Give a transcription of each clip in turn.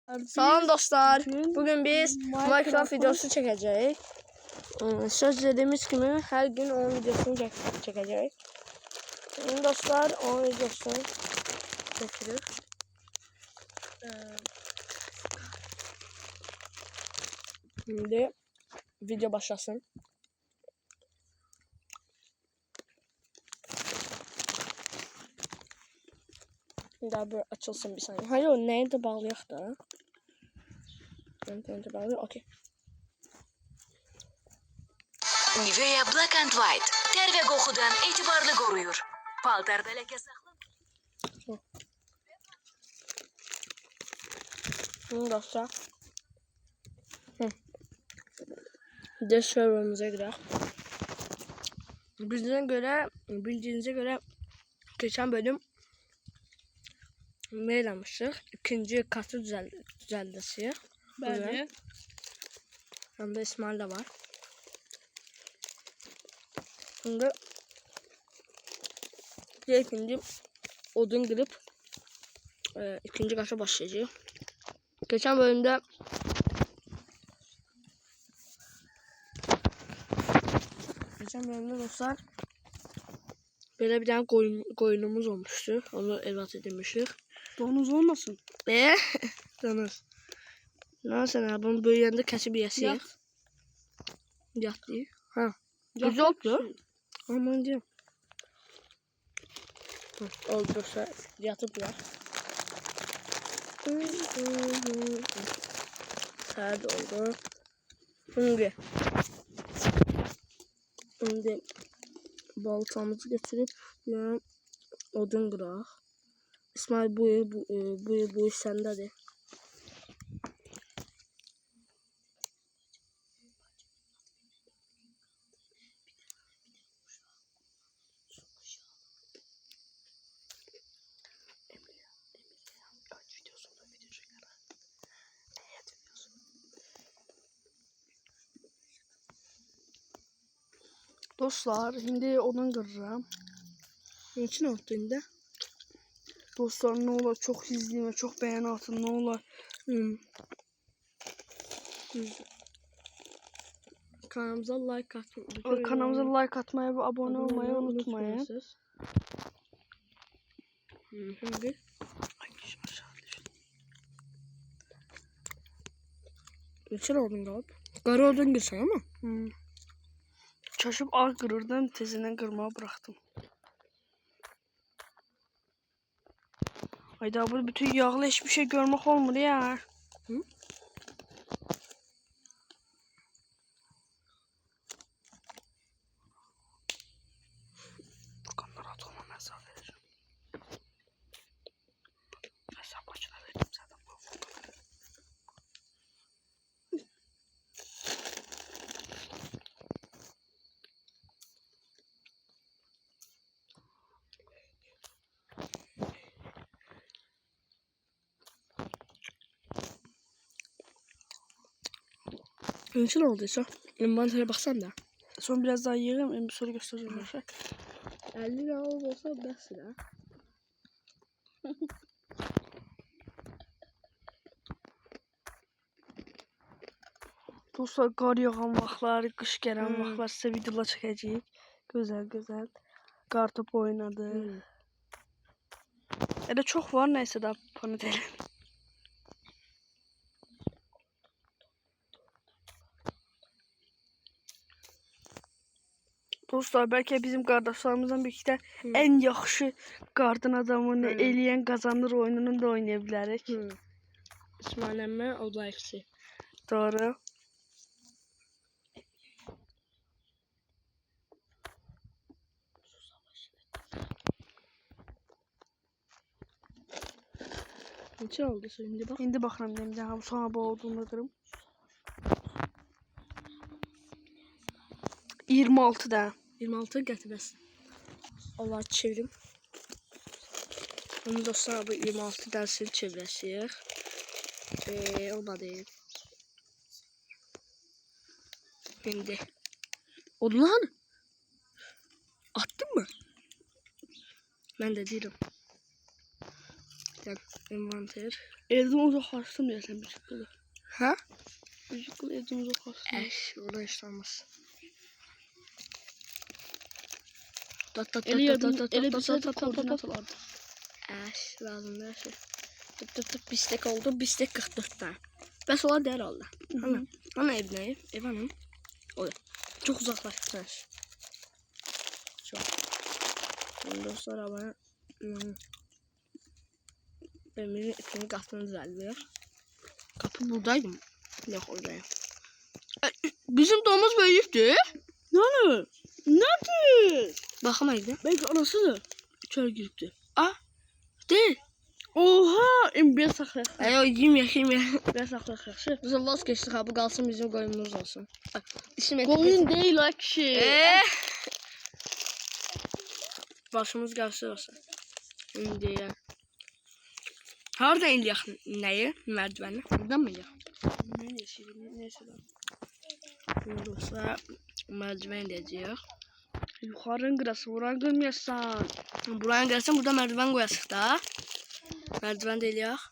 Salam dostlar. Bugün biz Minecraft videosu çekeceğiz. Söz dediğimiz gibi her gün onun videosunu çekeceğiz. Şimdi dostlar onun videosunu çekilir. Şimdi video başlasın. Daha böyle açılsın bir saniye. Hayır o nerede bağlayak da? Nerede bağlıyor? Okey. Nivea Black and White ter ve kokudan itibarlı koruyor. Paltarda leke saklan. Şimdi dostlar. Ders serverımıza gidelim. Bildiğinize göre geçen bölüm mail almıştık. İkinci katı düzeltmesi. Bəli. Yanında İsmail de var. Şimdi ikinci odun kırıp ikinci kata başlayacağız. Geçen bölümde dostlar böyle bir tane koyunumuz olmuştu. Onu evlat edinmiştik. Donuz olmasın. Donuz. Nasıl ya? Bunu böyle yanında kesip yesiyik. Yat diye. Ha. Güzel oldu. Aman diyeyim. Oldu dostlar. Yatıplar. Saat oldu. Şimdi baltamızı getirip yani odun kıraq. İsmail bu iş sendədir. Dostlar, indi odun qırıram. Niçin oldu indi? Dostlar, ne olar çox izləyin və çox bəyən atın, ne olar. Kanalımıza like Kanalımıza like atmayı və abone olmayı unutmayın. Şimdi niçin oldun qalıb? Qara odun qırsan ama. Çaşıb ağ qırırdım, tezindən qırmağı bıraxdım. Hayda, bu bütün yağlı hiçbir şey görmək olmur ya. Furkanlar at olma mesafe vereceğim. Hesap maçına verdim zaten bu Furkanları. Niçin olduysa? Envantere baksan da. Son biraz daha yiyeyim, bir soru göstereceğim. 50 lira olsa bəs ya. Dostlar, qar yağan vaxtlar, qış gələn vaxtlar sizə videolar çəkəcəyik. Gözəl. Qar top oynadı. Elə çox var, nəysə də panel. Dostlar, bəlkə bizim qardaşlarımızdan birlikdə ən yaxşı qardan adamını eləyən qazanır oyununu da oynaya bilərik. İsmail əmmə o da eksi. Doğru. Niçin oldu şimdi bak. İndi baxıram deməyəcəm, sonra bu olduğunu qırım. 26 da. 26 gətirəsin. Allah çevirim. Onu dostlar bu 26 dərsini çevirəsiyik. O da deyil. Şimdi. Odunlar attın mı? Ben de değilim. Envanter. Evden uzaklaştım deyəsən bir çıqqılı. Ha? Bir çıqqılı evden uzaklaştım. Burada iş olmaz. Elə bir sözü koordinat olardı. Lazımdır her şey. Bistek oldu. Bistek 44 tane. Bəs olar dəyər oldu. Ana ev nə ev? Ev hanım? O. Çok uzaklaştın. Çok. Dostlar abone. Benim ikinci katını düzeltiyor. Kapı buradaydı mı? Yok oradayım. Bizim domuz böyüktü. Yani? Nerede? Bakamaydı. Belki anasıdır. İçeri giripti. Değil. Oha! Bir saxlayaq. Ay yemek. Bir saxlayaq yaxşı. Biz vazgeçtik ha bu kalsın bizim koyunumuz olsun. İsim et. Qoyun deyil ha kişi. Başımız gəlsə olsun. İndi. Harda indiyək nəyi? Mərdivəni. Buradan mı indiyək? Neyse. Olsa mərdiven indiyəcəyik. Yuxarın qırası, vuran qırmayasan. Buraya gəlsən burada mərdiven qoyasıq da. Mərdiven də eləyək.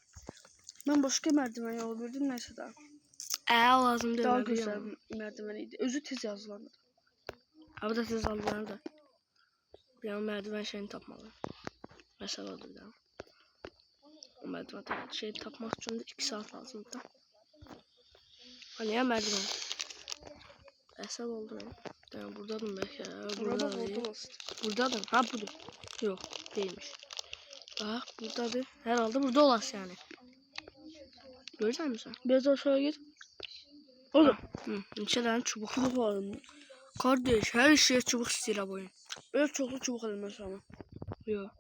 Mən başqa mərdiven yolu bildim, neyse daha. Lazım deyil. Daha gözəl mərdiven idi. Özü tez yazılandı. Ha bu da tez aldılar da. Bir an mərdiven şeyini tapmalı. Məsələ odur da. O mərdiven şeyi tapmaq üçün də 2 saat lazımdır da. Hani ya mərdiven? Əsəl oldu benim. Yani buradadım belki. Buradadım. Ha budur. Yok değilmiş. Bak buradadır. Herhalde burada olası yani. Görürsen mi sen? Biraz aşağı git. Oğlum. İçeriden çubuk. Çubuk alın. Kardeş her şeye çubuk istiyor bu oyun. Öyle çoklu çubuk alın mesela. Yok.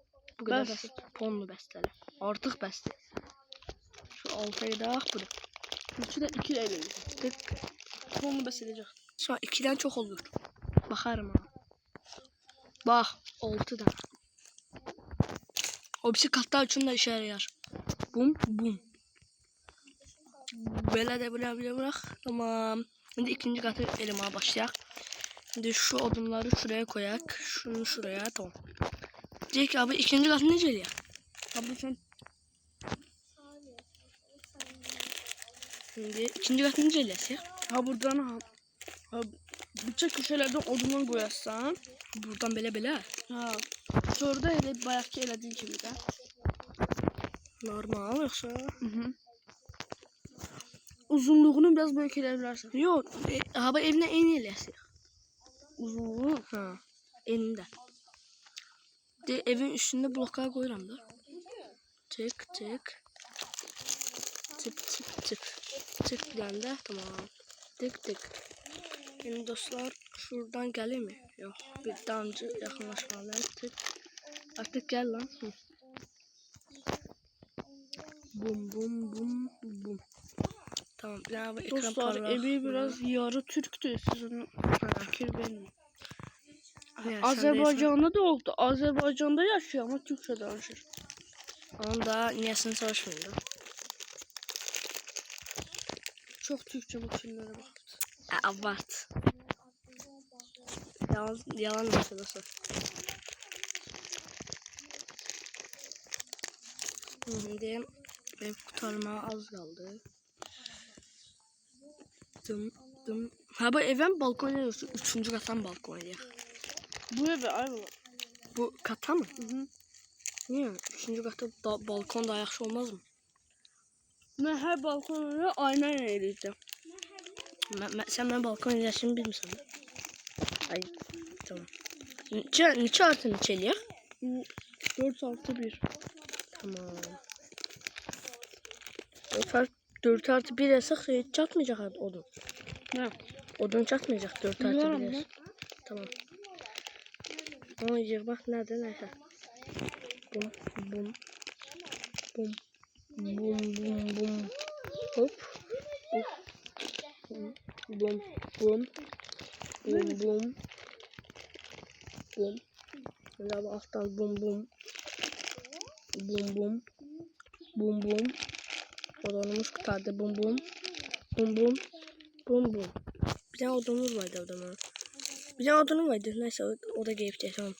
Bu kadar basit. Ponlu besteli. Artık beste. Şu altaya da burada. Üçü de 2 ile Tık. Onu besleyecek. Sonra 2'den çok olur. Bakarım ha. Bak 6'dan. O birisi katlar üçün de işe yarar. Bum bum. Böyle de böyle bırak. Tamam. Şimdi ikinci katı elime başlayalım. Şimdi şu odunları şuraya koyak. Şunu şuraya tamam. Diyek abi ikinci katı nece ya? Abi sen Şimdi ikinci katı nece ya? ha buradan ha bıçak köşelerden odundan koyarsan. Buradan böyle. Ha. Sonra da elə bayaqki elədiyin kimi də. Normal yoksa? Uzunluğunu biraz böyük eləyə bilərsən. Yok. Abi evine en iyilesi. Uzunluğu. Ha. Eninde. De evin üstünde bloklar koyuram da. Tık tık. Tık tık tık. Tık bir tane de tamam. Tık tık. Benim dostlar şuradan gelir mi? Yok. Bir daha önce yakınlaşmalar. Tık. Artık gel lan. Bum bum bum bum. Tamam. Ya, ekran Dostlar evi biraz yarı Türk'tü. Siz onu fikir verin. Azerbaycan'da da oldu. Azerbaycan'da yaşıyor ama Türkçe danışır. Onun da niyesini soruşmayın da. Çok Türkçe bu filmlere baktı. Abart. Yalan mesela sor. Şimdi ev kurtarmaya az kaldı. Dım. Ha bu evin balkon ediyorsun. 3. kattan balkon ediyor. Bu evi aynı. Bu kata mı? Niye? 3. katta balkon daha yaxşı olmaz mı? Ben her balkonuna ayna eləyirdim. Sen ben balkon ediyorsun bilmiyorsun. Ay tamam. Neçə artı neçə eləyək? 4+1. Tamam. 4+1 yasak çatmayacak odun. Ne? Odun çatmayacak 4+1 yasak. Tamam. Ama yiyecek bak nerede neyse. Bum bum. Bum. Bum bum bum. Hop. Bum bum. Bum bum. Bum. Böyle alttan bum bum. Bum bum. Bum bum. Odunumuz kurtardı bum bum. Bum bum. Bum bum. Bir tane odunumuz vardı odama. Bir tane odunum vardı. Neyse o da geçti. Tamam.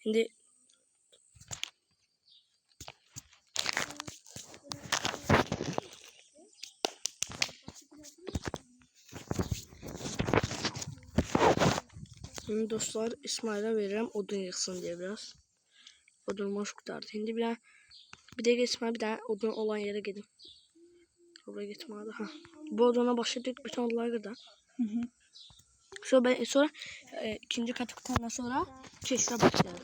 Şimdi Şimdi dostlar İsmail'e verirəm odun yıxsın diye biraz. Odunumuz qutardı. Şimdi bir de İsmail bir tane odun olan yere gidin. Oraya gitmedi. Ha. Bu oduna başladık bütün odunları kırdı. Sonra ikinci katı sonra çeşme başlayalım.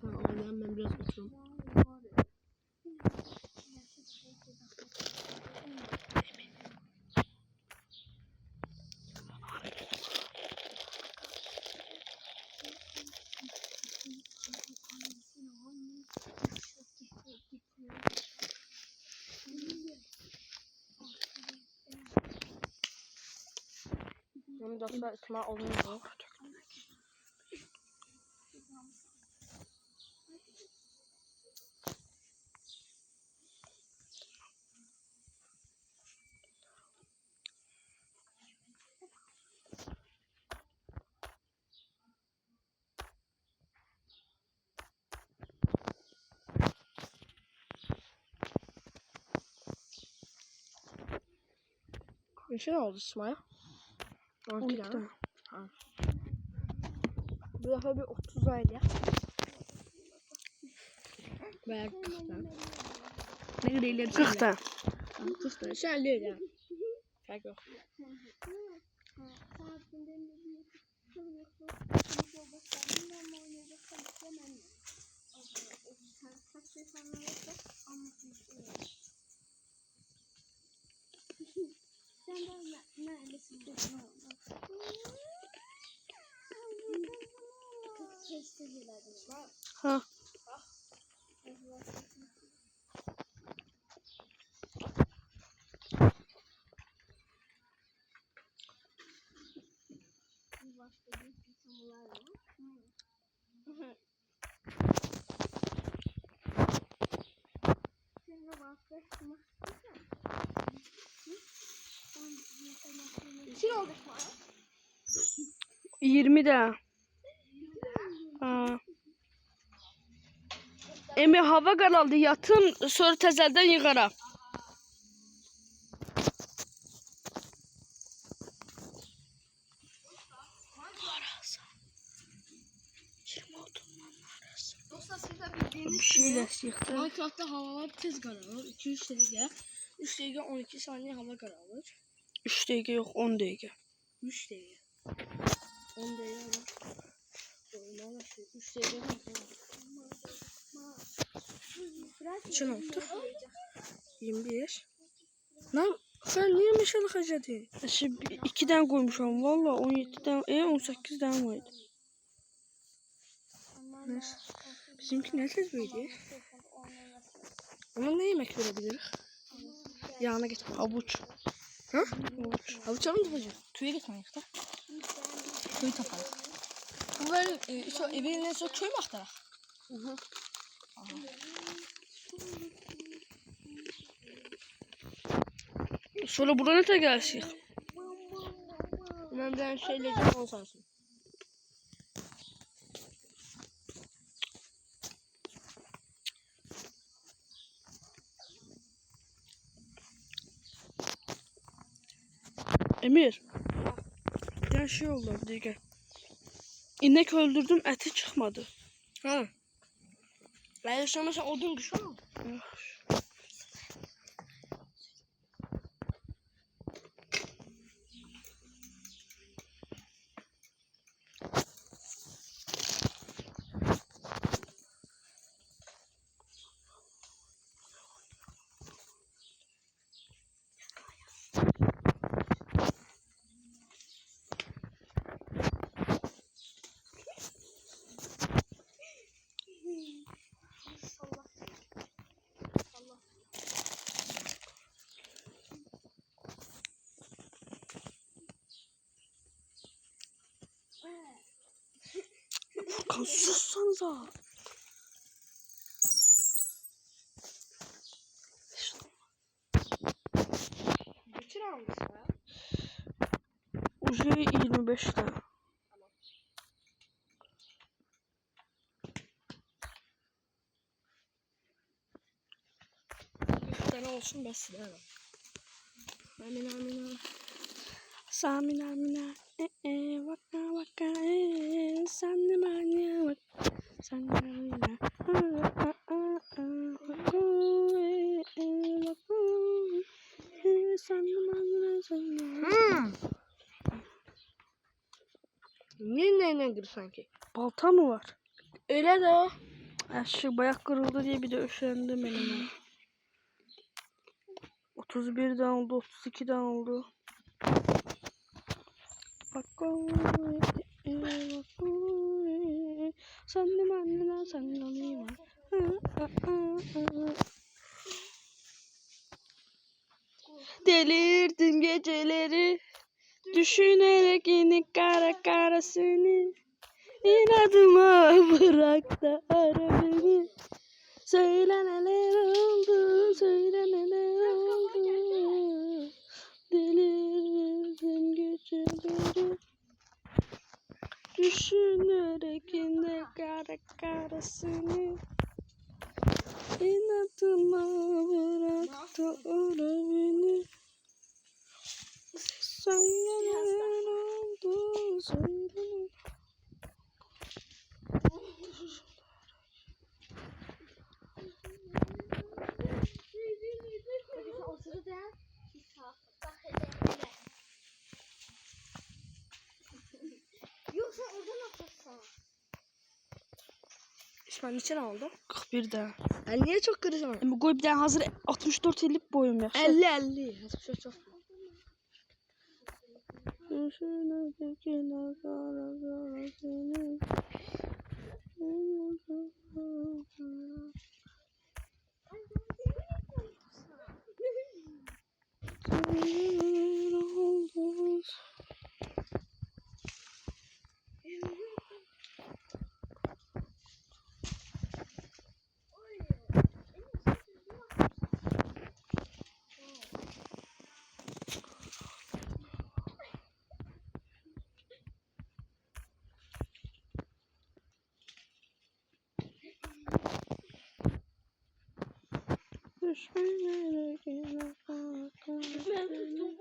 Sonra oradan ben biraz otururum. Şimdi dostlar İsmail odun yok. Bir şey oldu İsmail. 12 tane. Ha. Bu defa bir 30 ayda. Veya 40 tane. Ne kadar ileri 40 tane. 40 tane. Sen değil ya. Fark yok. Ha. Bir oldu İsmail. 20 de. Ha. Emi hava qaraldı, yatım, sonra təzəldən yığaram. Dostlar siz de bildiğiniz Bir şeylə yıxdı. Minecraft'ta havalar tez kararır. 200 dəqiqə. 3 dəqiqə 12 saniye hava kararır. 3 dəqiqə yox, 10 dəqiqə. 3 dəqiqə. 10 dəqiqə var. Normal şey. 3 dəqiqə var. Kaçın oldu? 21. Lan sen niye meşale harcadın? Şimdi 2 dənə qoymuşam. Valla 17 dənə, 18 dənə var idi. Neyse. Bizimki ne tez büyüdü? Ama ne yemek verebiliriz? Yağına gitme. Havuç. Ha? Havuç. Havuç mı yapacağız? Tüye gitmeyek de. Köy tapalım. Bu böyle evin en son köy mü aktarak? Sonra bura nə gəlsik? Ben bir şeyle can olsansın. Emir. Bir tane şey oldu bir dəqiqə. İnek öldürdüm, əti çıxmadı. Ha. Ben yaşamışsam odun düşüyor mu? Furkan sussanıza. Bütün almışsın ya. Ucu 25 tane. Bir tane olsun ben silerim. Amin amin amin. Samina mina vaka vaka sanni manya vak sanni mina sanni manya sanni. Niye neyle gir sanki? Balta mı var? Öyle de. Şu bayak kırıldı diye bir de üşendim benim. 31'den oldu, 32'den oldu. Sandım annene sandım. Delirdim geceleri düşünerek yine kara kara seni. İnadıma bırak da ara beni. Söyle neler oldu, söyle neler oldu. Delirdim geceleri düşünerek yine kara kara seni. İnadıma bırak da ara beni. Söyle neler oldu, söyle. Yoksa oradan atırsan. İsmail için oldu. 41 de. Yani niye çok kırıcı? Bu gol bir tane hazır 64-50 boyum ya. 50. Çok çok.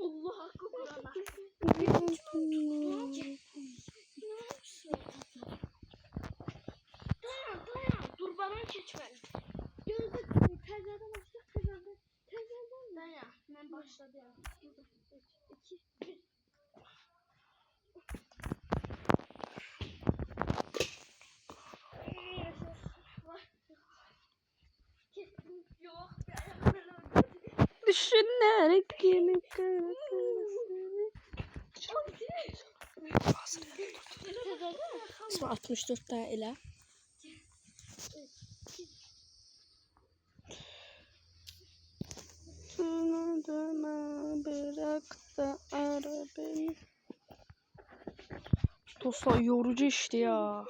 Allah akbar. Dayan. Dur bana keçmeli. Gözde tezlerden başla tezlerden. Dayan. Ben başladı ya. 2 1. Yok. Düşünerek yine kara kara seni. İsmail 64 tane ele. Döne bırak da ara beni. Dostlar yorucu işte ya.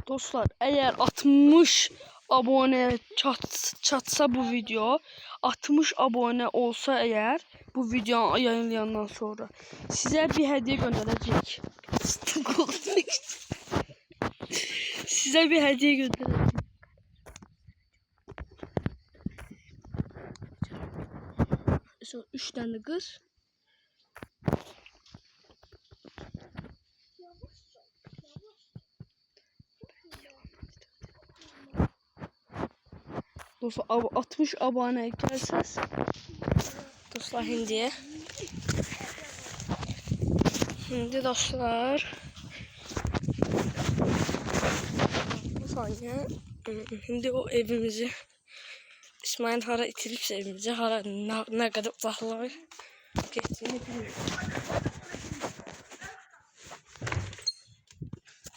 Dostlar eğer 60 abone çatsa bu video 60 abone olsa eğer bu video yayınlayandan sonra size bir hediye gönderecek. Size bir hediye gönderecek. Sonra 3 tane kız. Dostlar 60 abone gelseniz Dostlar hindi. Şimdi dostlar. Bu saniye. Şimdi o evimizi İsmail hara itilipse evimizi hara ne kadar uzaklar geçtiğini bilmiyorum.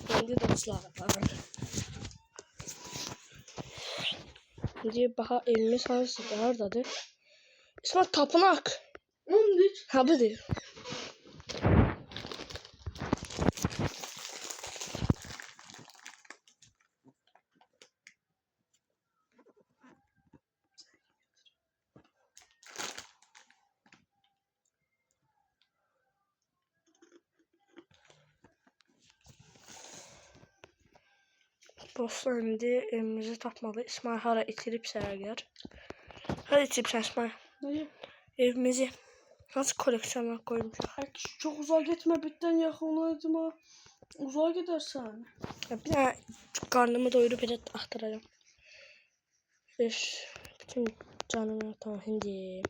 Şimdi dostlar. Şimdi baha evimiz haradadır. İsmail tapınak. 13. Ha bu değil. Dostlar indi evimizi tapmalı. İsmail hara itiribsə əgər. Hara itiribsən İsmail? Neyi? Evimizi nasıl koleksiyona koymuşuq? Ay kişi, çok uzağa gitme, birden yaxınlaydım ha. Uzağa gidersen. Bir dənə qarnımı doyurub elə axtaracağım. Bütün canımı tamam hindi.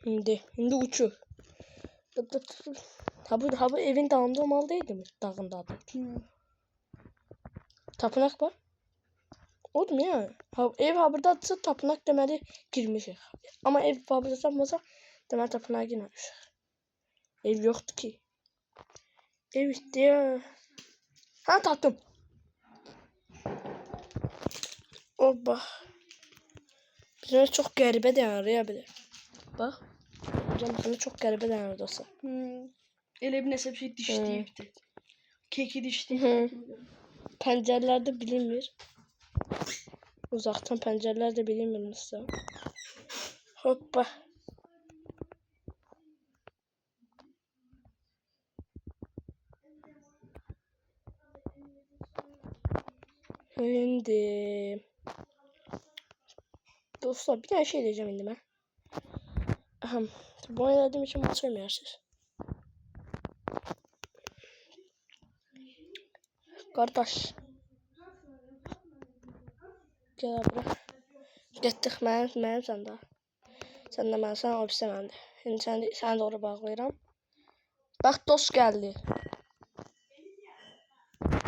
Hindi uçur. Ha bu evin dağında olmalı değildi mi? Dağında adı. Tapınak var. Odur mu ya? Ev ha burada atsa tapınak deməli girmişik. Ama ev ha burada tapmasa deməli tapınağa girməmişik. Ev yoktu ki. Ev işte ya. Ha tapdım. Oba. Bizim çok qəribə dayanır ya bir de. Bak. Bizim bakımda çok qəribə dayanır dostlar. Elə bir nəsə bir şey dişləyibdi. Keki dişləyib. Pəncərələrdə bilinmir. Uzaqdan pəncərələr də bilinmir nasıl. Hoppa. Şimdi dostlar bir tane şey diyeceğim şimdi ben. Bu oynadığım için maç oynayarsınız. Kardeş. Gel buraya. Getdik mənim sən də. Sən də mən, sən o birisi məndə. Şimdi sən doğru bağlayıram. Bax dost geldi.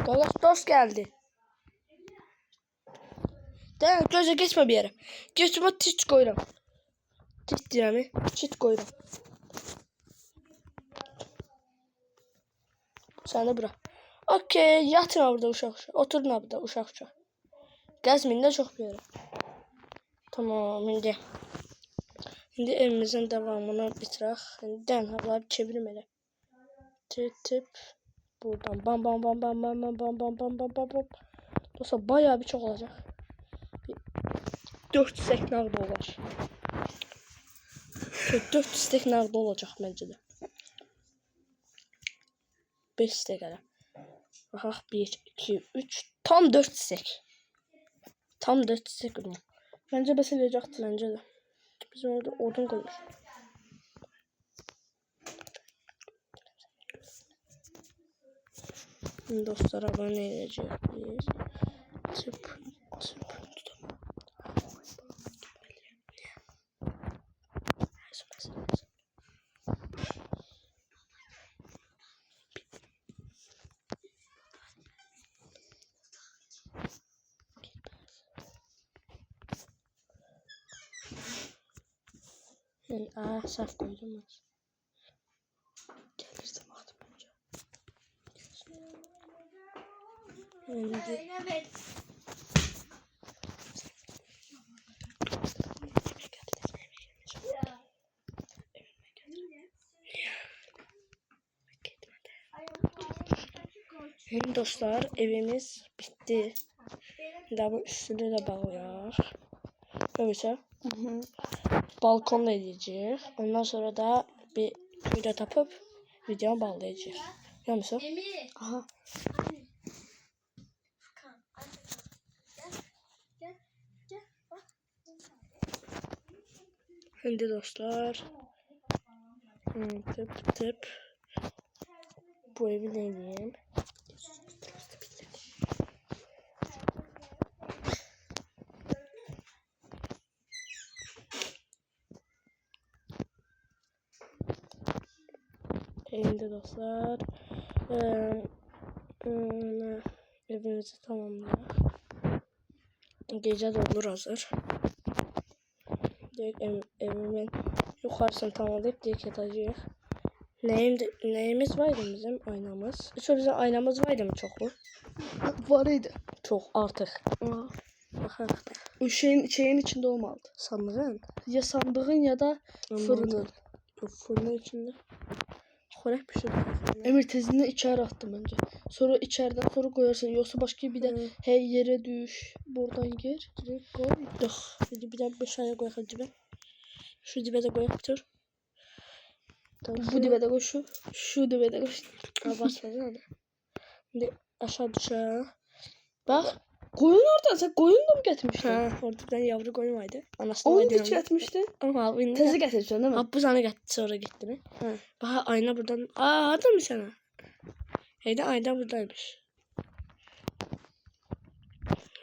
Qardaş dost geldi. Dayan gözə geçmə bir yere. Geçmə tit koyuram. Tit deyirəm, tit koyuram. Sən də bura. Okey, yatın burada uşaq. Oturun burada uşaq. Gəzməyin də çox bir yere. Tamam indi. Şimdi evimizin devamını bitirək. İndi havaları çevirim elə. Tip buradan bam bam bam bam bam bam bam bam bam bam bam bam. Dostlar bayağı bir çok olacak. 4 stek nağd olar. 4 stek nağd olacak bence de. 5 stek elə. Baxaq 1 2 3 tam 4 stek. Tam 4 stek oldu. Bence bəs eləyəcəkdir bence de. Bizim orada odun koymuş. Dostlar abone edeceğiz. Tıp. Yani saf koydum. Gelirse baktım önce. Evet. Şimdi dostlar evimiz bitti. Daha bu üstünü de bağlayaq. Öyleyse balkonda edeceğiz. Ondan sonra da bir köyde tapıp videomu bağlayacağız. Görüyor musun? Emir. Aha. Gel. Bak. Şimdi dostlar. Tıp. Bu evi ne diyeyim? Şimdi dostlar. Evimizi tamamladık. Gece de olur hazır. Direkt evimin yukarısını tamamlayıp direkt yatacağız. Neyimiz vardı bizim aynamız? Çok bizim aynamız vardı mı çok mu? Var idi. Çok artık. Bakalım. O şeyin içinde olmalıdı. Sandığın. Ya sandığın ya da fırının. Fırının içinde. Xörək pişirdim. Emir tezinden içeri attım önce. Sonra içeriden sonra koyarsın. Yoksa başka bir de hey yere düş. Buradan gir. Direkt koyduk. Şimdi bir de 5 aya koyaq dibə. Şu dibə də koyaq bitir. Bu dibe de koy şu. Şu dibe de koy. Basmadı hadi. Şimdi aşağı düşer. Bax, qoyun orada. Sən qoyun da mı gətirmişdin? Hə, orada bir dənə yavru qoyun var idi. Anasını Onu var da idi. gətirmişdin. Amma indi Təzə gətirmişsən, değil mi? ha bu sana getdi sonra getdi mi? Hə. Bax ayna buradan. Aa, harda mı sana? Heydə ayna buradaymış.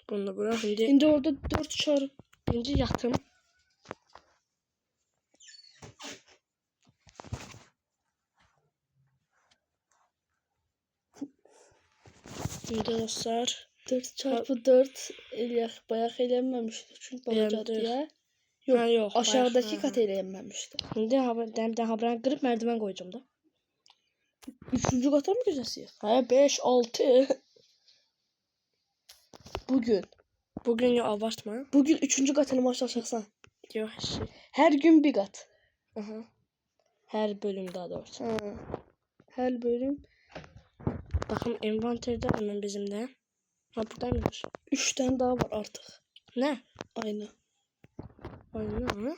Bunu da bura indi. İndi orada 4 çarı. İnci yatım. İndi dostlar. 4x4 eləyək. Bayaq elənməmişdi. Çünki balacadır Eləndir. deyə. Ha, yox, Aşağıdakı bayaq, kat elənməmişdi. İndi haberan qırıb mərdiven qoyacağım da. 3-cü qata mı gözəsiyiz? Hə 5 6. Bugün. Bugün ya abartma. Bugün 3-cü qatını başlayacaqsan. Yox şey. Hər gün bir qat. Aha. Hər bölüm daha doğrusu. Hə. Hər bölüm Baxın inventördə hemen bizimdə. Ha buradaymış. 3 dənə daha var artıq. Nə? Ayna. Ayna.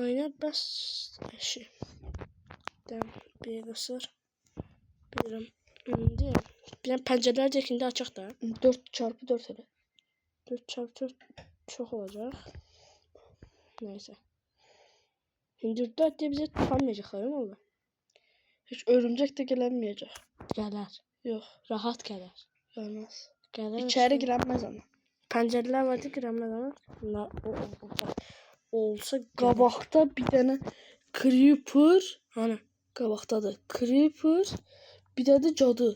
Ayna bəs şey. Bir qısır. Birim. İndi bir pəncərələr çəkində açıq da. 4x4 elə. 4x4 çox olacaq. Neyse. Hündürdə diye bize tutanmayacaq hayır mı? Heç örümcək də gəlməyəcək. Gələr. Yox, Rahat gələr. gəlməz. Gələr. İçəri girənməz amma. Pəncərələr var girəməz ama. Olsa Qabaqda bir dənə creeper, Hani? qabaqdadır. Creeper, bir də də cadı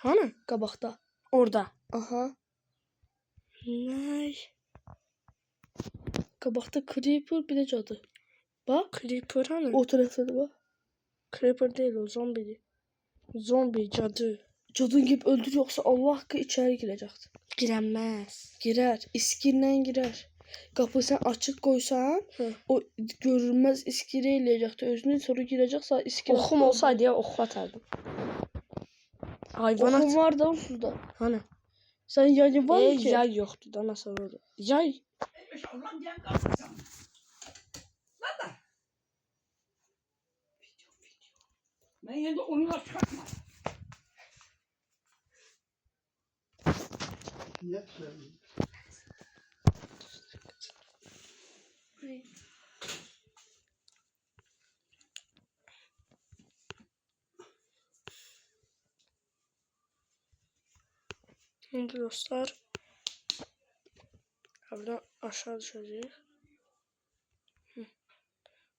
Hani? qabaqda. Orada. Aha. Nə? Qabaqda creeper, bir də cadı. Bax, Creeper hani? o tərəfdə bax. Creeper değil o zombi. Zombi cadı. Cadın gibi öldür yoxsa Allah haqqı içəri girəcəkdir. Girəməz. Girər, iskinlə girər. Qapı sən açıq qoysan, Hı. o görünməz iskiri eləyəcəkdir özünü, sonra girəcəksə iskiri. Oxum olsaydı ya oxu atardım. Hayvanat. Oxum var da onsuzda. Hani? Sən yayın var mı ki? Yay yoktu da nasıl oldu? Yay. Ben yine oyunlar çıkartma. Ne söyleyeyim? Şimdi dostlar. Buradan aşağı düşeceğiz.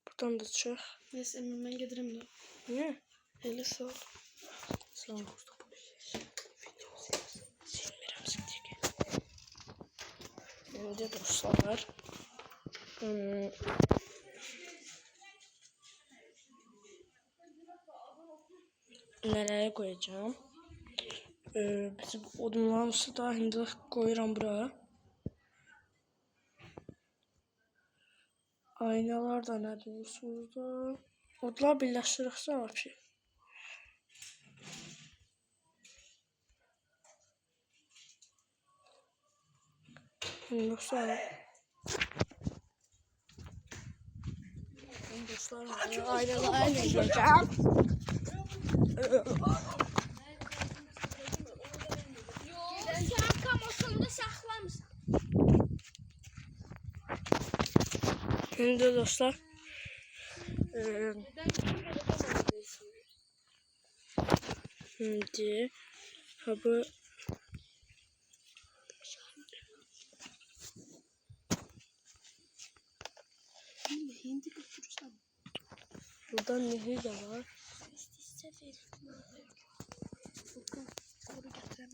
Buradan da çık. Neyse mən gedirəm də. Niye? Elə sağ ol. Sağ ol. Silmirəm siktir. Şimdi dostlar. Nereye koyacağım? Bizim odunlarımızı da şimdi koyuram buraya. Aynalar da ne diyorsunuz da? Odlar birleştirirse var şey. Dostlar. Dostlar aynalar ne diyeceğim? Sen kamasında saxlamısan. Şimdi dostlar. Şimdi ha bu Hindi götürürsən. burada nehir de var. Onu gətirəm.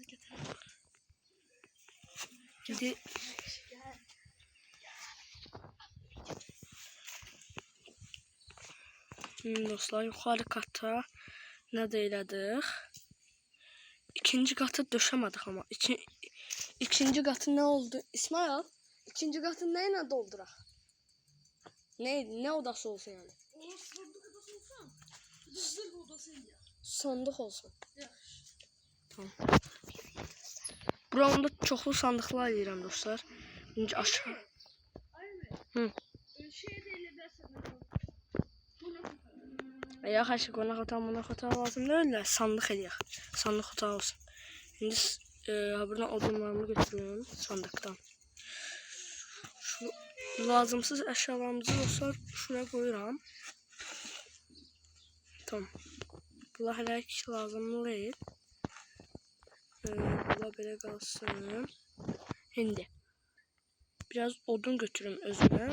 Şimdi dostlar yukarı kata ne de elədik? İkinci katı döşemedik ama. İkinci katı ne oldu? İsmail, ikinci katı neyle doldurak? Ne odası olsun yani? Sandık olsun. Tamam. Buramda çoxlu sandıqlar yeyirəm dostlar. İnce aşağı. Hı. Ya kaşı konak otağı lazım değil de sandık eləyək. Sandık otağı olsun. Şimdi buradan odunlarımı götürüyorum sandıktan. Şu lazımsız eşyalarımızı olsa şuraya koyuram. Tamam. Bunlar hələ ki lazım değil. Bunlar belə qalsın. Şimdi biraz odun götürüm özüme.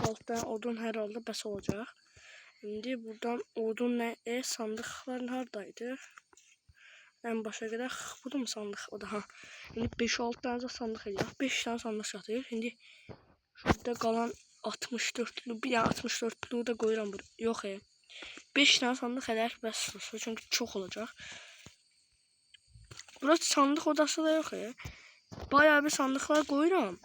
Alttan odun herhalde bəs olacak. Şimdi buradan odun ne? Sandıklar neredeydi? En başa kadar bu mu sandık? O da ha. Şimdi 5-6 tane sandık ediyor. 5 tane sandık satıyor. Şimdi şurada kalan 64'lü bir tane 64'lü da koyuram buraya. Yok 5 tane sandık eder bəs olsun. Çünkü çok olacak. Burası sandık odası da yok bayağı bir sandıklar koyuram.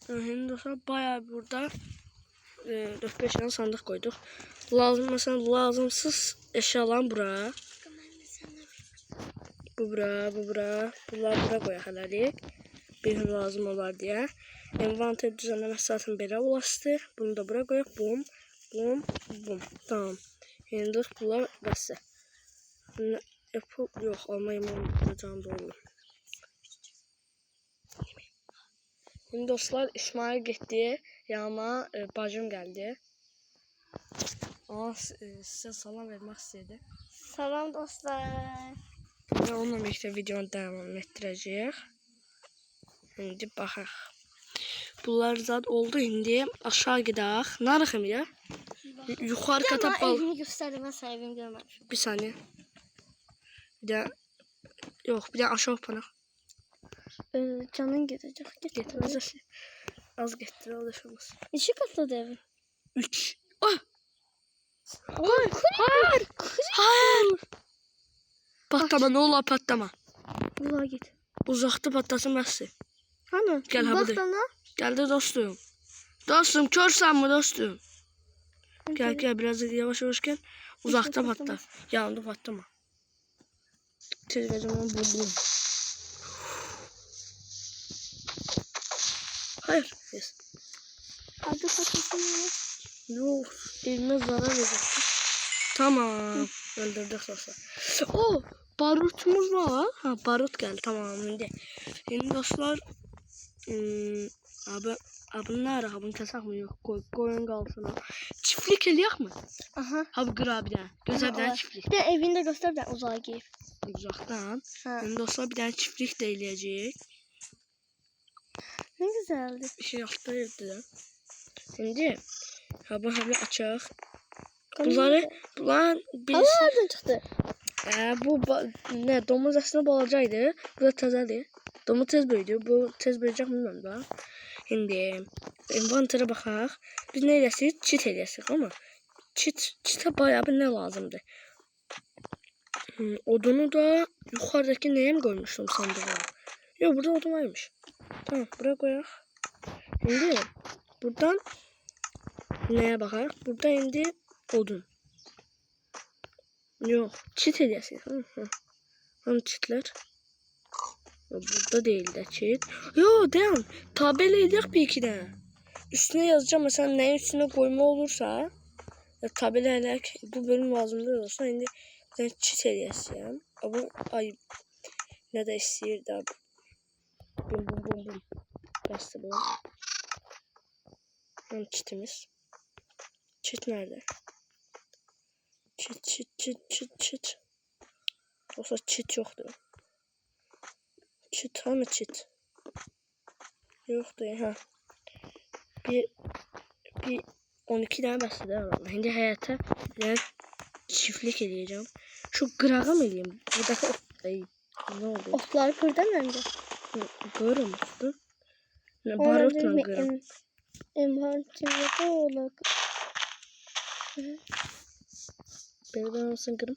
Şimdi dostlar bayağı burada 4-5 tane sandık koyduk. Mesela lazımsız eşyalar bura. Bu bura. Bunlar bura koyaq hələlik. Bir gün lazım olar deyə. Envanter düzenləməsi zaten belə ulaşdı. Bunu da bura koyaq. Bum. Tamam. Şimdi bunlar bəsdir. Apple yok almayayım onu can dolu. Şimdi dostlar İsmail gitti. Yanıma bacım geldi. Ama size salam vermek istedi. Salam dostlar. Ve onunla birlikte videonu devam ettireceğiz. Şimdi baxaq. Bunlar zat oldu. Şimdi aşağı gidelim. Narıxım ya? Yukarı kata bal. Evimi gösterdim, ben sana evimi görmemişim. Bir saniye. Bir de yok bir de aşağı panaq. Canın gidecek. Getirmez. Az getir alışılmaz. İki katlı evin. 3. Hayır. Patlama ne olur patlama. Bulağa git. Uzakta patlasın bəsdir. Hani? Gel ha buraya. Geldi dostum. Dostum körsən mi dostum? Gel biraz yavaş yavaş gel. Uzakta patla. Yanında patlama. Tez vereceğim bum. Hayır. Yes. Hadi patlasın. Yok. Elime zarar verecek. Tamam. Öldürdük dostlar. Oh. Barutumuz var. Ha barut geldi. Tamam şimdi. Şimdi dostlar. Abi nerede? Bunu kesak mı? Yok. Koyun kalsın. Çiftlik eləyək mi? Aha. Abi qıra bir tane. Gözəl bir tane çiftlik. Bir de evinde göster, ben uzağa giyip. Uzaktan. Ha. Şimdi dostlar bir tane çiftlik de eləyəcəyik. Ne güzeldi. Bir şey yaptı evde. Şimdi hava açıq. Bunlar bir Nereden çıktı? bu ne domuz aslında balacaydı. Bu da təzədir. Domuz tez böyüdü. Bu tez böyüyecek bilmem da. Şimdi envantere baxaq. Biz ne edəsik? Çit edəsik ama çitə bayağı bir ne lazımdır. Odunu da yukarıdaki neye mi koymuştum sandığa? Yok burada odun varmış. Tamam buraya koyaq. Şimdi buradan neye baxaq? Burada indi odun. Yok çit edəsik. Hanı çitler? Burada değil de çit. Yo dayan. Tabela edək bir iki tane. Üstüne yazacağım mesela neyin üstüne koyma olursa. Tabela edək. Bu bölüm lazımdır olsa indi bir çit edəsiyəm. Ama ay ne de istəyirdi abi. Bum. Bastı bu. Hanı çitimiz. Çit nerede? Çit. Olsa çit yoktu. Çit hanı çit? Yoktu ha. Bir 12 tane bəsdir herhalde. Şimdi hayata yani çiftlik edeceğim. Şu qırağa mı eləyim? Buradakı ne oldu? Otlar kırdı mı önce? Qırım oldu. Barutla qırım. Envantimde ola. Birden olsun qırım.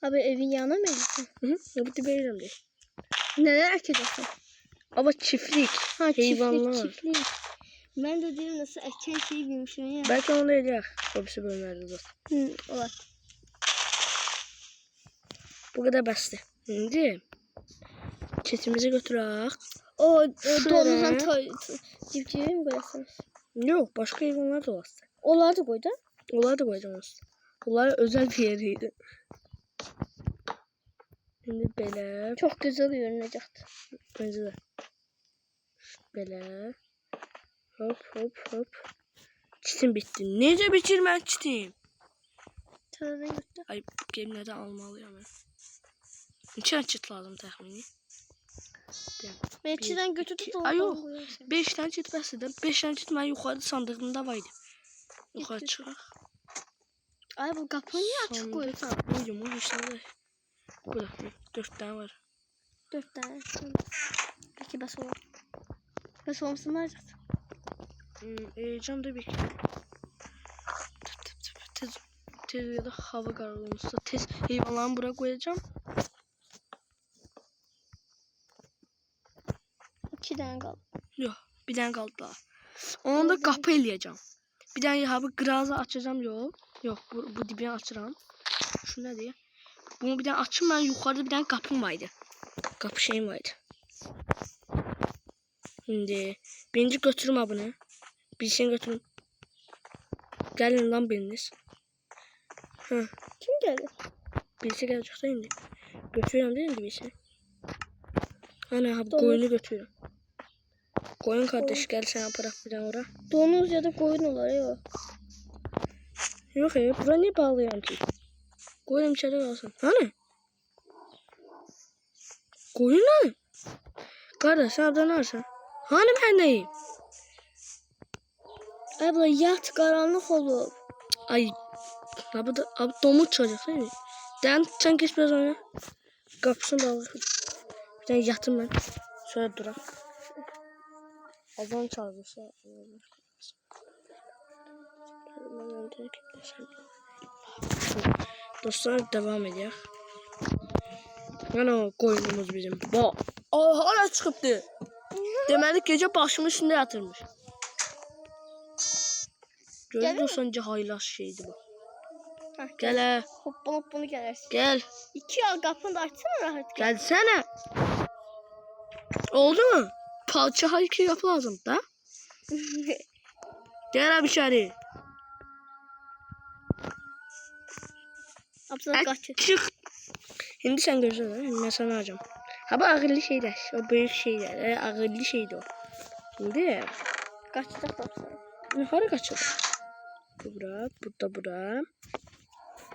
Abi evin yanına mı gitsin? Hı. Bu dibeyirəm deyil. Neler ekeceksin? Ama çiftlik. Ha Heyvanlar. çiftlik. Ben de diyorum nasıl eken şey bilmişim ya. Belki onu eləyək. O birisi bölümlərdə zaten. Hı, olar. Bu kadar bəsdir. Şimdi çitimizi götürək. O Şöyle. domuzdan civcivi mi koyarsınız? Yok başka hayvanlar da var. Onlar da koydu. Onlar da koyacağım aslında. Bunlar özel bir yeriydi. Şimdi belə. Çok güzel görünecekti. Bence de. Belə. Hop hop hop. Çitim bitti. Necə bitirmək çitim? Tövbe gitti. Ay gemine de almalıyım ben. Neçə çit lazım təxmini? Belçiden götürdü de Ay oradan yox. koyarsan. 5 tane çit bəsdir. 5 tane çit mən yuxarı sandığımda var idi. Yuxarı çıxaq. Ay bu kapıyı niye açık koyuyorsun? Buyum o işler. Burada 4 tane var. 4 tane. Peki bas olalım. Bas olmasın ne olacak? Can da bir tez ya da hava kararlıysa tez hayvanlarımı buraya koyacağım. 2 tane kaldı. Yok bir tane kaldı daha. Onu da kapı eləyəcəm. Bir tane ya bu grazı açacağım yok. Yok bu dibini açıram. Şu ne diye? Bunu bir tane açım ben yukarıda bir tane kapım vardı. Kapı şeyim vardı. Şimdi birinci götürüm abone. Birisini götürün. Gelin lan biriniz. Hı. Kim geldi? Birisi gelecek de indi. Götürüyorum değil mi birisi? Ana abi Domuz. koyunu götürüyorum. Koyun kardeş gel sana bırak bir tane oraya. Donuz ya da koyun olur ya. Yok ya bura niye bağlayalım ki? Koyun içeri kalsın. Hani? Koyun hani? Kardeş sen abla ne arasın? Hani ben neyim? Abla yat karanlık olur. Ay. Abi domuz çocuk değil mi? Sen geç biraz oyna. Kapısını bağlı. Bir tane yatım ben. Şöyle durak. Azan çalmışsa. Dostlar devam ediyor. Yani koyunumuz bizim. Bak. Hala çıkıptı. Deməli gece başımın üstünde yatırmış. Gördün dostlar haylaz şeydi bu. Gel he. Hoppunu gelirsin. Gel. 2 al kapını da açsana rahat. Gelsene. Oldu mu? Padişaha 2 kapı lazım da. Gel abi içeri. Abla kaçır. Çık. Şimdi sen görsene. Ben sana alacağım. Ha bu ağırlı şeyler. O büyük şeyler. Ağırlı şeydi o. Şimdi. Kaçacak da abla. Yukarı kaçalım. Burada bura.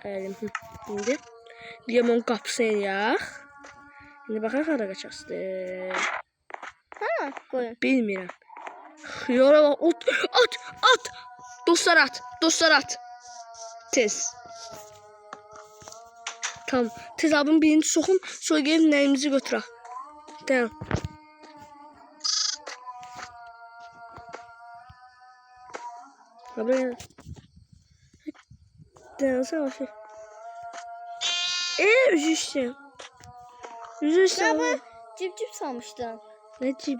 Şimdi. Bir onun kapısını yak. Şimdi bakın hara kaçarsın. Ha koyun. Bilmiyorum. Yola bak. At. Dostlar at. Tez. Tamam. Tez abim birini sokun. Sonra gelip neyimizi götürək. Tamam. Abi gel. Dayansana o şey. Üzüştüm. Ya ben cip sanmıştım. Ne cip.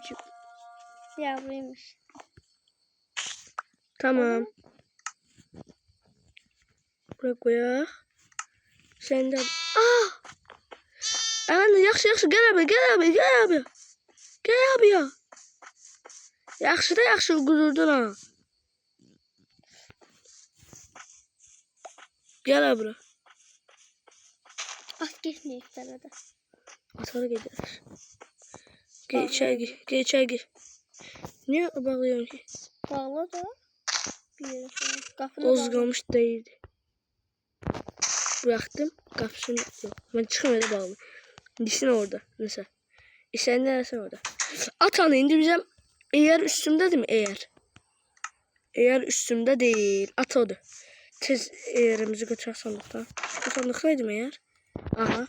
Ya buymuş. Tamam. Buraya koyaq. Sen de... Anne yaxşı gel abi. Gel abi ya. Yaxşı qudurdun ha. Gel abi. At geçmeyin sana da. Atarı gidiyoruz. Gel içeri gir. Niye bağlıyorsun ki? Bağla da. Bir yere falan. Kapını Oz bağla. kalmış değildi. Bıraktım. Kapısını yok. Ben çıkamadı bağlı. Dişin orada. Mesela. İşen neresi orada. At anı indi bize. Eğer üstümde değil mi? Eğer üstümde değil. At oldu. Tez eğerimizi götür sandıktan. Bu sandıktaydı mı eğer? Aha.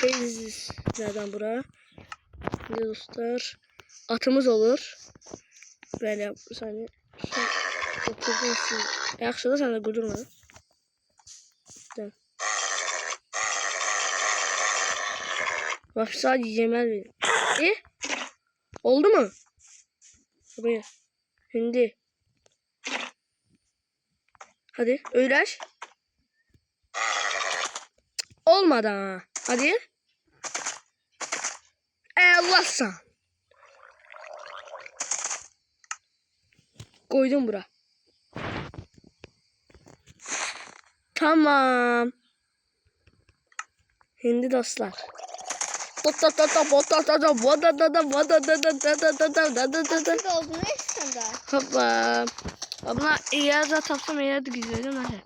Tez nereden buraya? Şimdi dostlar. Atımız olur. Böyle saniye. Oturdun. Yaxşı da sen de qudurma. Bak sadece yemek verin. Oldu mu? Buraya. Şimdi. Hadi öğreş. Olmadı ha. Hadi. Allah sen. Koydum bura. Tamam. Şimdi dostlar. Siz olduğunu istəndə. Hoppa. Abla eğer de tapsam eğer de güzelim hadi.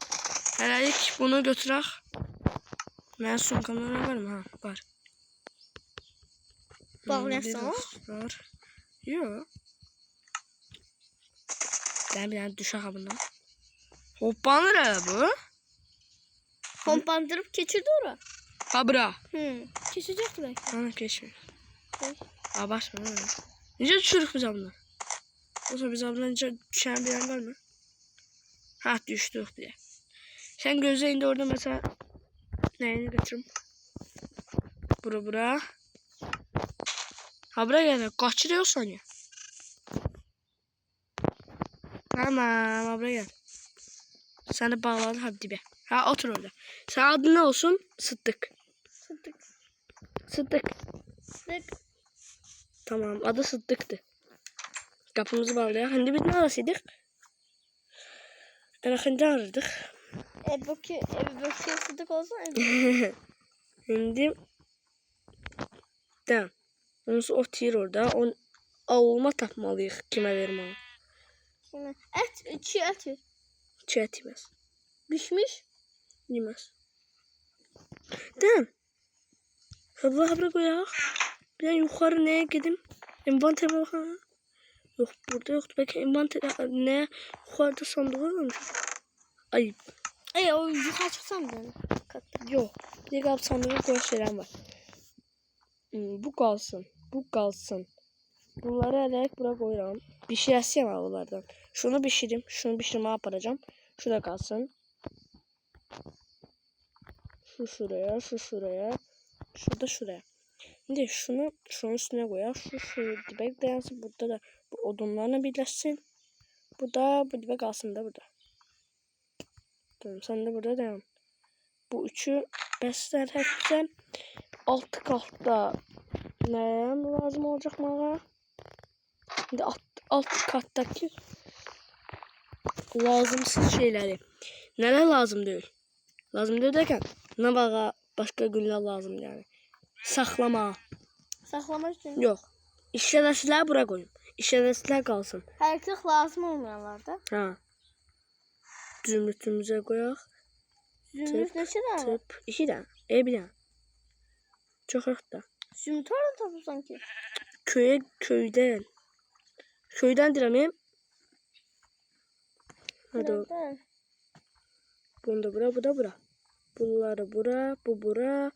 Herhalde bunu götürək. Mənim sumkamda var mı? Ha, var. Bağlayasan? Var. Yok. Ben bir tane düşək ha bundan. Hoppanır ha bu. Pompandırıb keçirdi ora. Ha bura. Keçəcəkdi bəlkə. Ana keşfir. Aa basma. Necə düşürük biz abla? O zaman biz abla necə düşən bir yer var mı? Ha düşdük diye. Sen gözle indi orada mesela neyini götürüm? Bura. Ha bura gel. Kaçırıyorsan ya. Tamam ha bura gel. Sen de bağladın hadi dibe. Ha otur orada. Sen adın ne olsun? Sıddık. Sıddık. Tamam adı Sıddık'tı. Kapımızı bağlayak. Şimdi biz ne arasıydık? Erakıncı arırdık. Bakı Sıddık olsun. Şimdi tamam. Onsu otur orada. On avulma tapmalıyıq. Kimə vermə? Çiğ ət. Çiğ ət yeməz. Bişmiş. Yeməz. Tamam. Habra koyaq. Bir de yukarı neye gidim? Envantere bakalım. Yok burada yoktu. Belki envantere ne? Yukarıda sandığı varmış. Ay O yuxarı çıxsam da. yok. Bir de sandığı koyaq şeyler var. Bu kalsın. Bu kalsın. Bunları eləyək bura koyuram. Bişirəsiyəm bunlardan. Şunu bişirim. Şunu bişirmeye aparacağım. Şu da kalsın. Şu şuraya. Şu şuraya. Şu da şuraya. Şimdi şunun üstüne koyaq. Şu dibe dayansın. Burada da bu odunlarla birleşsin. Bu da bu dibe kalsın da burada. Tamam sen de burada dayan. Bu üçü besler hep güzel. Altı katta ne lazım olacak bana? Şimdi alt kattaki lazımsız şeyleri. Neler lazım değil? Lazım değil derken ne bana başka günler lazım yani. Saklama. Saxlamaq üçün. Yok. İşlədəsilər bura koyun. İşlədəsilər kalsın. Hərəkət lazım olmayanlar da. Ha. Zümrütümüze koyaq. Zümrüt neçə dənə? Tıp. 2 tane. Bir tane. Çok yok da. Zümrüt hardan tapırsan ki? Köyden. Köyden dirəmiyim. Hadi o. Nereden? Bunu da bura, bu da bura. Bunları bura, bu bura,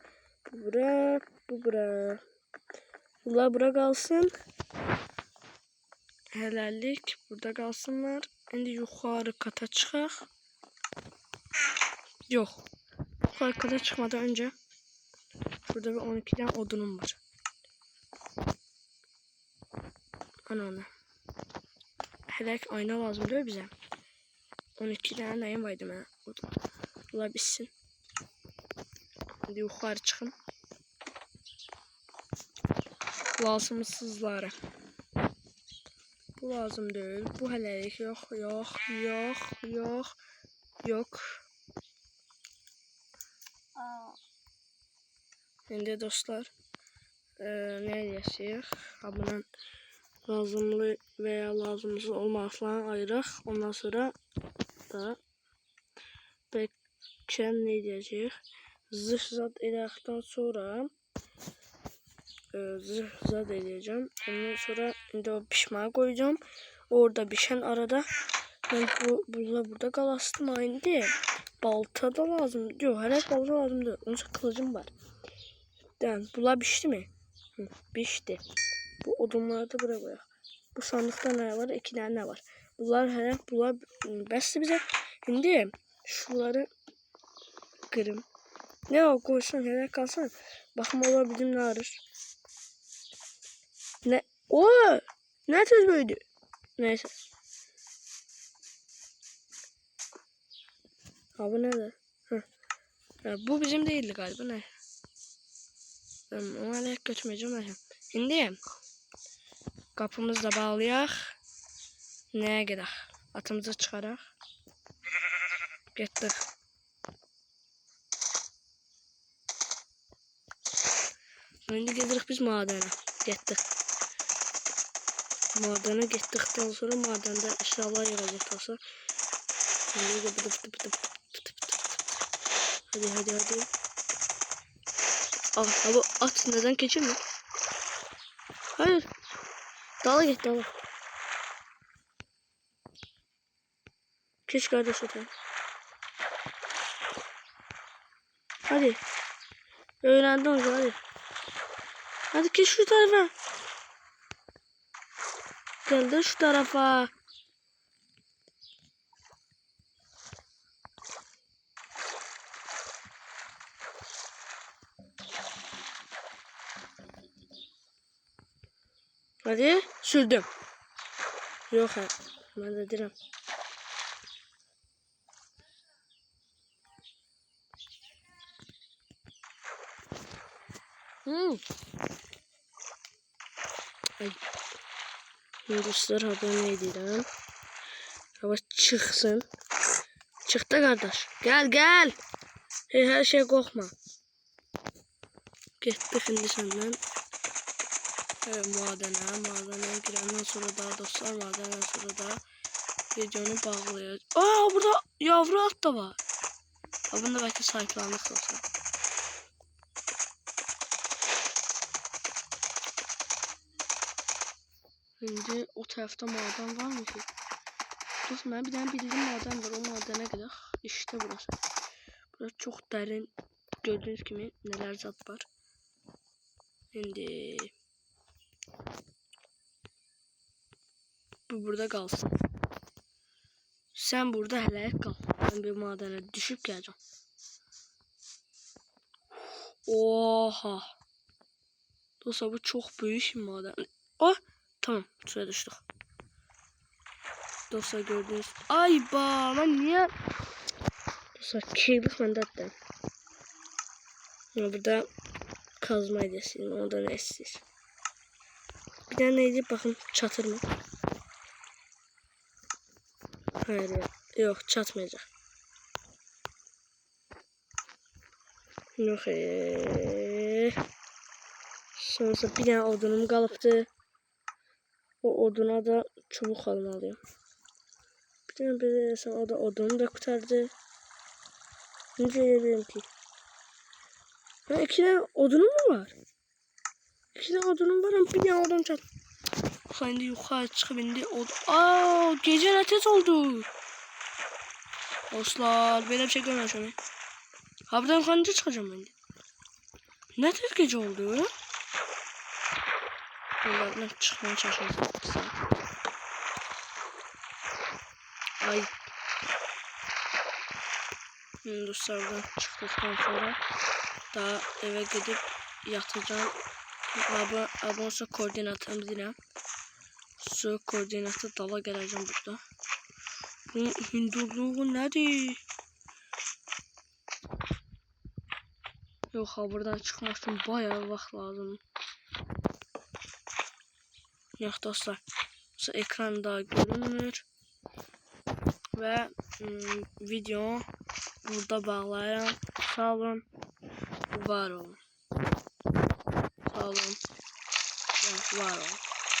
bu bura, bu bura. Bunlar bura kalsın. Helallik burada kalsınlar. Şimdi yukarı kata çıkaq. Yok. Yukarı kata çıkmadan önce burada bir 12 tane odunum var. Ana. Helak ayna lazım değil bize. 12 tane neyim vardı ben? Bunlar bitsin. Şimdi yukarı çıkın. Lazımsızları. Bu lazım değil. Bu helak yok. Şimdi dostlar ne diyeceğiz? Bunun lazımlı veya lazımsız olmakla ayıraq. Ondan sonra da belki ne diyeceğiz? Zırh zat edəkdən sonra zırh zat edeceğim. Ondan sonra şimdi o pişmeye koyacağım. Orada pişen arada ben bunlar burada kalastım aynı. Balta da lazım. Yok her balta lazım değil. Onun için kılıcım var. Yani bunlar pişti mi? Pişti. Bu odunları da buraya koyaq. Bu sandıkta ne var? 2 tane ne var? Bunlar besli bize. Şimdi şunları kırım. Ne o koysun hele kalsın. Bakım olabilir ne arır? Ne? O ne tez böyle? Neyse. Ha bu ne? Ya, bu bizim değildi galiba ne? Ben ona götürmeyeceğim. Şimdi kapımızı da bağlayaq. Neye gidelim? Atımızı çıxaraq. Getdik. İndi gedirik biz madənə. Getdik. Madənə getdikdən sonra madəndə əşyalar yığacaq olsa. Şimdi hadi. Abi at neden geçirmiyor? Hayır. Dala git dala. Geç kardeş otur. Hadi. Öğrendim hadi. Hadi geç şu tarafa. Gel de şu tarafa. Hadi sürdüm. Yok ha. Ben de direm. Ay. Dostlar haber ne diyeceğim? Hava çıksın. Çıktı kardeş. Gel. Her şey korkma. Gitti şimdi senden. Madene girenden sonra daha dostlar madenden sonra da videonu bağlayacağız. Burada yavru at da var. Bunda belki sahiplendik olsa. Şimdi o tarafta maden var mı ki? Dostum ben bir tane bildiğim maden var. O madene gidelim. İşte burası. Burası çok derin. Gördüğünüz gibi neler zat var. Şimdi bu burada kalsın. Sen burada hele kal. Ben bir madene düşüp geleceğim. Oha. Dostlar bu çok büyük bir maden. Oh tamam şuraya düştük. Dostlar gördünüz. Ay ba ben niye? Dostlar keyif bende hatta. Burada kazma edesin. Orada ne esir. Bir tane neydi bakın çatır mı? Hayır yok çatmayacak. Yok Sonrasında bir tane odunum kalıptı. O oduna da çubuk almalıyım. Bir tane bilirsen o da odunu da kurtardı. Ne diyebilirim ki? Ha, 2 tane odunum mu var? 2 tane odunum var ama bir tane odun çat. Şimdi yukarı çıkıp indi odun. Gece ateş oldu. Dostlar böyle bir şey görmemişim. Buradan kanca çıkacağım ben de. Ne tez gece oldu ya? Bunlardan çıkmaya çalışacağım. Ay. Dostlardan çıktıktan sonra daha eve gidip yatacağım. Abone sonra koordinatımı bilirəm. Sonra koordinatı dala geleceğim burada. Bunun hündürlüğü nedir? Yok buradan çıkmak için bayağı vaxt lazım. Yok dostlar. Ekranda görünmür. Ve video burada bağlayıram. Sağ olun. Var olun. Sağ olun. Var olun.